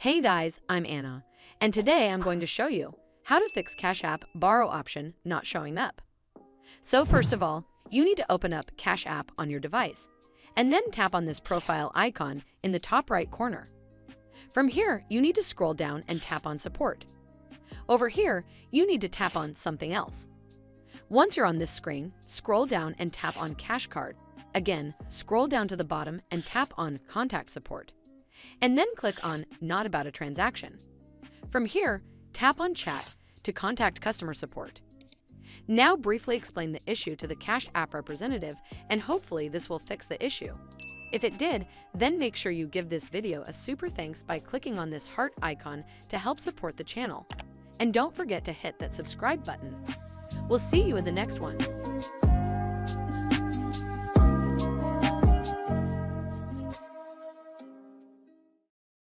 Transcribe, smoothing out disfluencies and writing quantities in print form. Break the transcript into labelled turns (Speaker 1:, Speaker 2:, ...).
Speaker 1: Hey guys, I'm Anna, and today I'm going to show you how to fix Cash App borrow option not showing up. So first of all, you need to open up Cash App on your device, and then tap on this profile icon in the top right corner. From here, you need to scroll down and tap on Support. Over here, you need to tap on something else. Once you're on this screen, scroll down and tap on Cash Card. Again, scroll down to the bottom and tap on Contact Support. And then click on Not About a Transaction. From here, tap on Chat to contact customer support. Now briefly explain the issue to the Cash App representative, and hopefully this will fix the issue. If it did, then make sure you give this video a super thanks by clicking on this heart icon to help support the channel. And don't forget to hit that subscribe button. We'll see you in the next one.